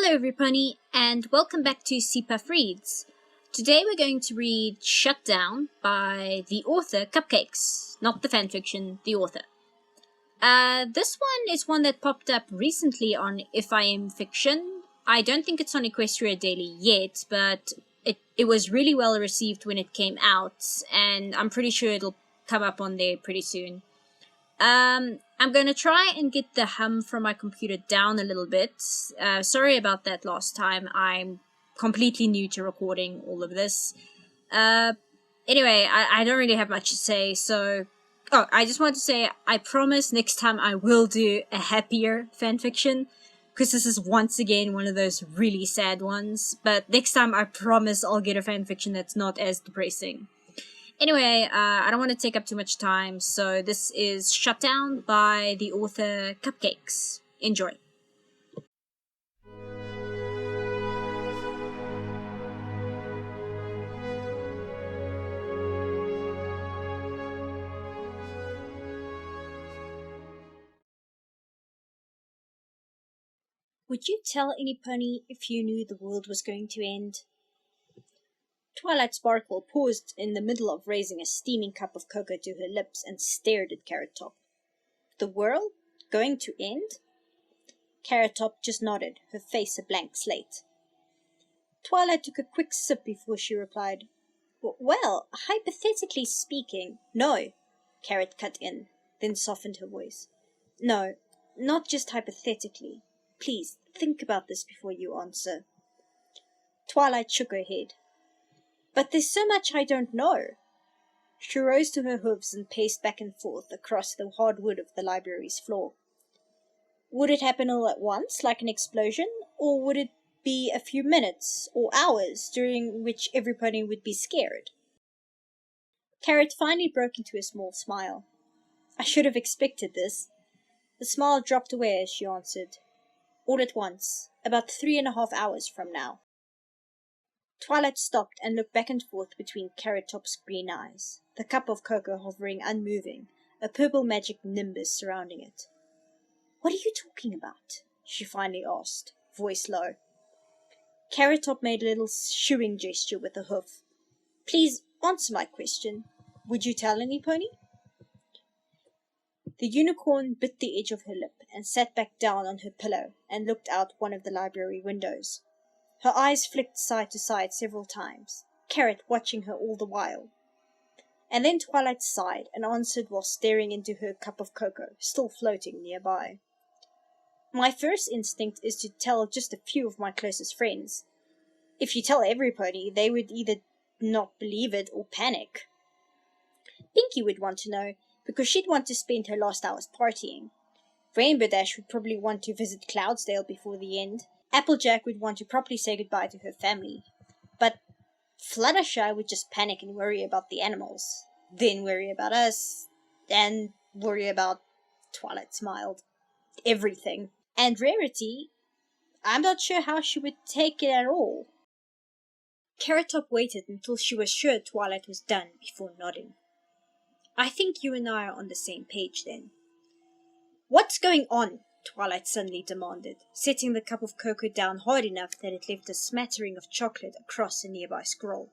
Hello everybody, and welcome back to CPAF Reads. Today we're going to read Shutdown by the author Cupcakes, not the fanfiction, the author. This one is one that popped up recently on If I Am Fiction. I don't think it's on Equestria Daily yet, but it was really well received when it came out, and I'm pretty sure it'll come up on there pretty soon. I'm going to try and get the hum from my computer down a little bit. Sorry about that last time. I'm completely new to recording all of this. Anyway, I don't really have much to say, so... Oh, I just want to say, I promise next time I will do a happier fanfiction, because this is once again one of those really sad ones. But next time I promise I'll get a fanfiction that's not as depressing. Anyway, I don't want to take up too much time, so this is Shutdown by the author Cupcakes. Enjoy. Would you tell anypony if you knew the world was going to end? Twilight Sparkle paused in the middle of raising a steaming cup of cocoa to her lips and stared at Carrot Top. The world? Going to end? Carrot Top just nodded, her face a blank slate. Twilight took a quick sip before she replied, Well, hypothetically speaking, no, Carrot cut in, then softened her voice. No, not just hypothetically. Please, think about this before you answer. Twilight shook her head. But there's so much I don't know. She rose to her hooves and paced back and forth across the hard wood of the library's floor. Would it happen all at once, like an explosion, or would it be a few minutes or hours during which everybody would be scared? Carrot finally broke into a small smile. I should have expected this. The smile dropped away as she answered. All at once, about 3.5 hours from now. Twilight stopped and looked back and forth between Carrot Top's green eyes, the cup of cocoa hovering unmoving, a purple magic nimbus surrounding it. What are you talking about? She finally asked, voice low. Carrot Top made a little shooing gesture with a hoof. Please answer my question. Would you tell anypony? The unicorn bit the edge of her lip and sat back down on her pillow and looked out one of the library windows. Her eyes flicked side to side several times, Carrot watching her all the while. And then Twilight sighed and answered while staring into her cup of cocoa, still floating nearby. My first instinct is to tell just a few of my closest friends. If you tell everybody, they would either not believe it or panic. Pinkie would want to know, because she'd want to spend her last hours partying. Rainbow Dash would probably want to visit Cloudsdale before the end. Applejack would want to properly say goodbye to her family. But Fluttershy would just panic and worry about the animals. Then worry about us. And worry about, Twilight smiled, everything. And Rarity, I'm not sure how she would take it at all. Carrot Top waited until she was sure Twilight was done before nodding. I think you and I are on the same page then. What's going on? Twilight suddenly demanded, setting the cup of cocoa down hard enough that it left a smattering of chocolate across a nearby scroll.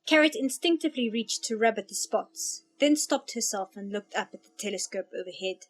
Carrot instinctively reached to rub at the spots, then stopped herself and looked up at the telescope overhead,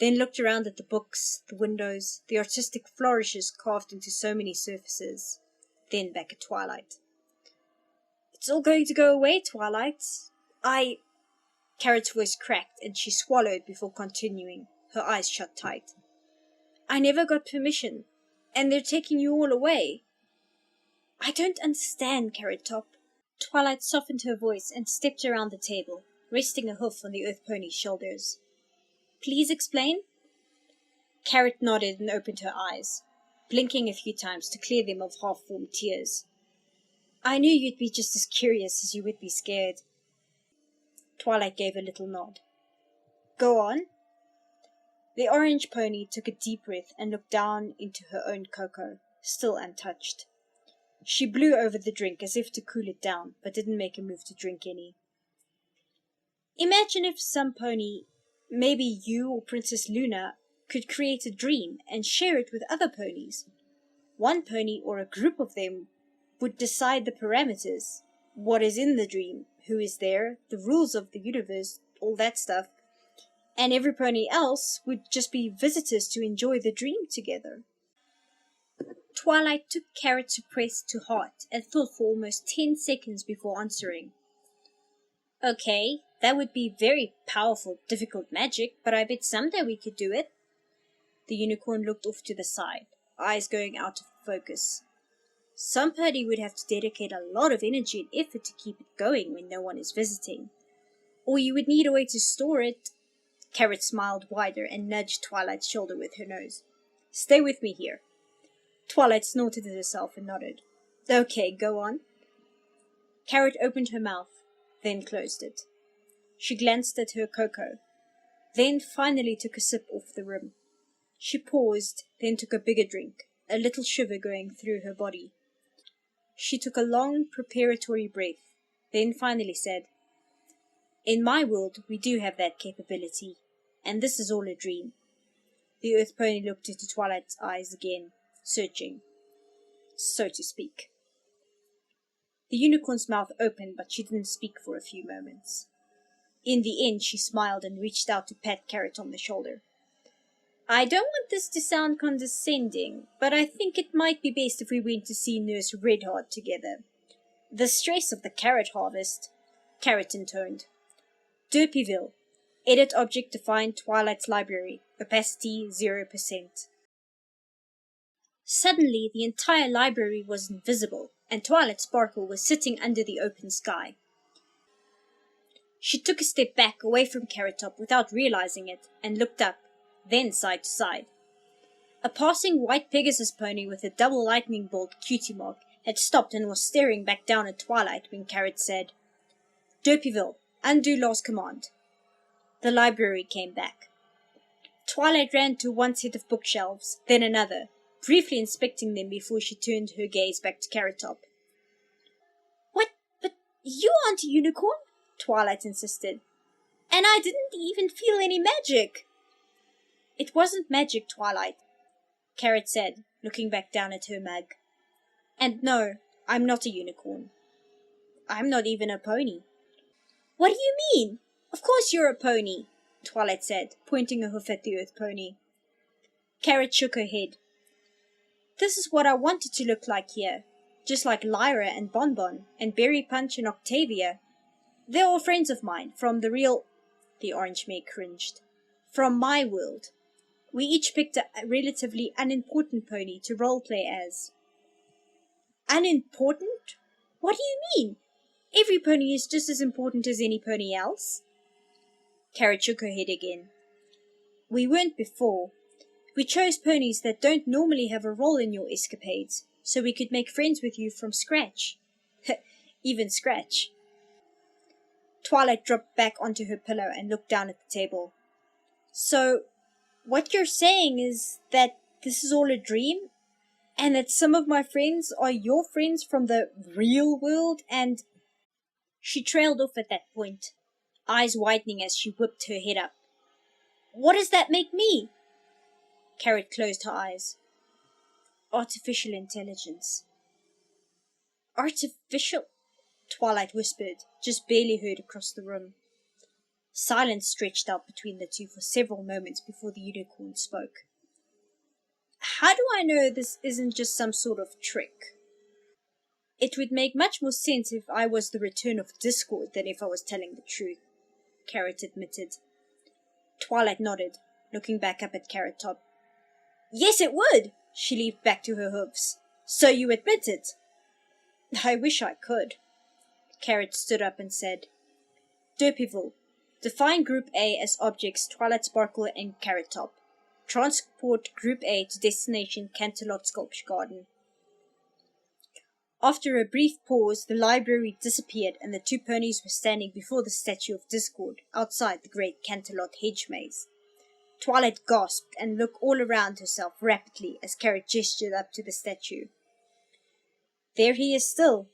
then looked around at the books, the windows, the artistic flourishes carved into so many surfaces, then back at Twilight. It's all going to go away, Twilight. Carrot's voice cracked and she swallowed before continuing, her eyes shut tight. I never got permission, and they're taking you all away. I don't understand, Carrot Top. Twilight softened her voice and stepped around the table, resting a hoof on the Earth Pony's shoulders. Please explain? Carrot nodded and opened her eyes, blinking a few times to clear them of half-formed tears. I knew you'd be just as curious as you would be scared. Twilight gave a little nod. Go on. The orange pony took a deep breath and looked down into her own cocoa, still untouched. She blew over the drink as if to cool it down, but didn't make a move to drink any. Imagine if some pony, maybe you or Princess Luna, could create a dream and share it with other ponies. One pony or a group of them would decide the parameters, what is in the dream, who is there, the rules of the universe, all that stuff, and every pony else would just be visitors to enjoy the dream together. Twilight took Carrot's request to heart and thought for almost 10 seconds before answering. Okay, that would be very powerful, difficult magic, but I bet someday we could do it. The unicorn looked off to the side, eyes going out of focus. Some pony would have to dedicate a lot of energy and effort to keep it going when no one is visiting. Or you would need a way to store it. Carrot smiled wider and nudged Twilight's shoulder with her nose. Stay with me here. Twilight snorted at herself and nodded. Okay, go on. Carrot opened her mouth, then closed it. She glanced at her cocoa, then finally took a sip off the rim. She paused, then took a bigger drink, a little shiver going through her body. She took a long preparatory breath, then finally said, In my world, we do have that capability, and this is all a dream. The Earth Pony looked into Twilight's eyes again, searching, so to speak. The unicorn's mouth opened, but she didn't speak for a few moments. In the end, she smiled and reached out to pat Carrot on the shoulder. I don't want this to sound condescending, but I think it might be best if we went to see Nurse Redheart together. The stress of the carrot harvest, Carrot intoned. Derpyville. Edit object defined Twilight's library. Opacity 0%. Suddenly, the entire library was invisible, and Twilight Sparkle was sitting under the open sky. She took a step back away from Carrot Top without realizing it, and looked up, then side to side. A passing white Pegasus pony with a double lightning bolt cutie mark had stopped and was staring back down at Twilight when Carrot said, Derpyville, undo last command. The library came back. Twilight ran to one set of bookshelves, then another, briefly inspecting them before she turned her gaze back to Carrot Top. What? But you aren't a unicorn? Twilight insisted. And I didn't even feel any magic. It wasn't magic, Twilight, Carrot said, looking back down at her mug. And no, I'm not a unicorn. I'm not even a pony. What do you mean? Of course you're a pony, Twilight said, pointing a hoof at the Earth Pony. Carrot shook her head. This is what I wanted to look like here, just like Lyra and Bonbon and Berry Punch and Octavia. They're all friends of mine from the real... The orange mare cringed. From my world. We each picked a relatively unimportant pony to roleplay as. Unimportant? What do you mean? Every pony is just as important as any pony else. Carrot shook her head again. We weren't before. We chose ponies that don't normally have a role in your escapades, so we could make friends with you from scratch. Even scratch. Twilight dropped back onto her pillow and looked down at the table. So, what you're saying is that this is all a dream? And that some of my friends are your friends from the real world and... She trailed off at that point, eyes widening as she whipped her head up. What does that make me? Carrot closed her eyes. Artificial intelligence. Artificial? Twilight whispered, just barely heard across the room. Silence stretched out between the two for several moments before the unicorn spoke. How do I know this isn't just some sort of trick? It would make much more sense if I was the return of Discord than if I was telling the truth, Carrot admitted. Twilight nodded, looking back up at Carrot Top. Yes, it would, she leaped back to her hooves. So you admit it? I wish I could. Carrot stood up and said, Derpyville, define Group A as objects Twilight Sparkle and Carrot Top. Transport Group A to destination Canterlot Sculpture Garden. After a brief pause, the library disappeared and the two ponies were standing before the statue of Discord outside the great Canterlot hedge maze. Twilight gasped and looked all around herself rapidly as Carrot gestured up to the statue. There he is still.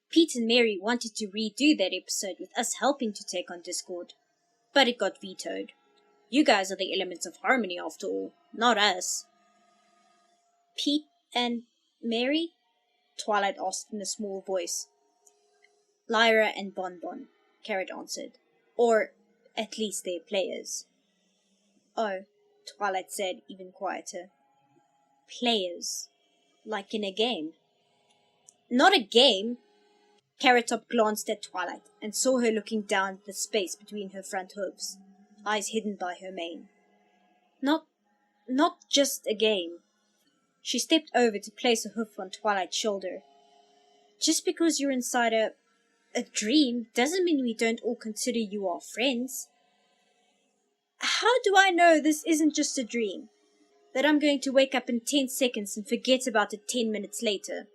Pete and Mary wanted to redo that episode with us helping to take on Discord, but it got vetoed. You guys are the elements of harmony after all, not us. Pete and Mary? Twilight asked in a small voice. Lyra and Bonbon, Carrot answered. Or, at least they're players. Oh, Twilight said, even quieter. Players. Like in a game. Not a game! Carrot Top glanced at Twilight and saw her looking down at the space between her front hooves, eyes hidden by her mane. Not just a game. She stepped over to place a hoof on Twilight's shoulder. Just because you're inside a dream doesn't mean we don't all consider you our friends. How do I know this isn't just a dream? That I'm going to wake up in 10 seconds and forget about it 10 minutes later?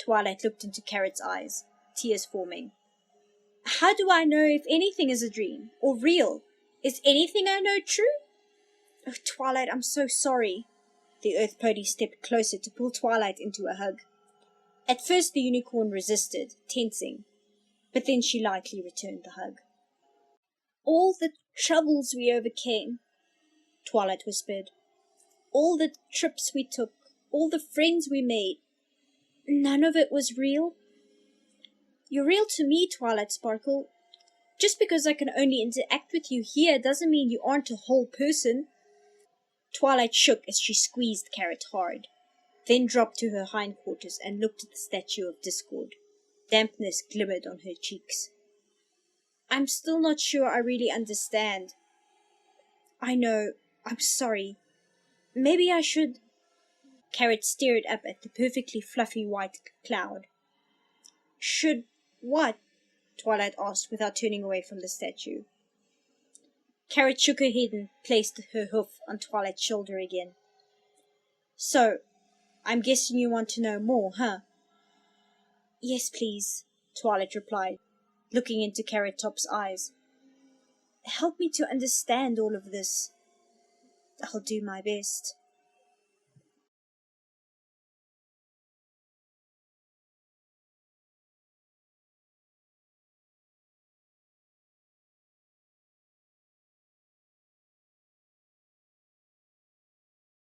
Twilight looked into Carrot's eyes, tears forming. How do I know if anything is a dream, or real? Is anything I know true? Oh, Twilight, I'm so sorry. The Earth Pony stepped closer to pull Twilight into a hug. At first the unicorn resisted, tensing, but then she lightly returned the hug. All the troubles we overcame, Twilight whispered. All the trips we took, all the friends we made, none of it was real? You're real to me, Twilight Sparkle. Just because I can only interact with you here doesn't mean you aren't a whole person. Twilight shook as she squeezed Carrot hard, then dropped to her hindquarters and looked at the statue of Discord. Dampness glimmered on her cheeks. I'm still not sure I really understand. I know. I'm sorry. Maybe I should... Carrot stared up at the perfectly fluffy white cloud. Should what? Twilight asked without turning away from the statue. Carrot shook her head and placed her hoof on Twilight's shoulder again. So, I'm guessing you want to know more, huh? Yes, please, Twilight replied, looking into Carrot Top's eyes. Help me to understand all of this. I'll do my best.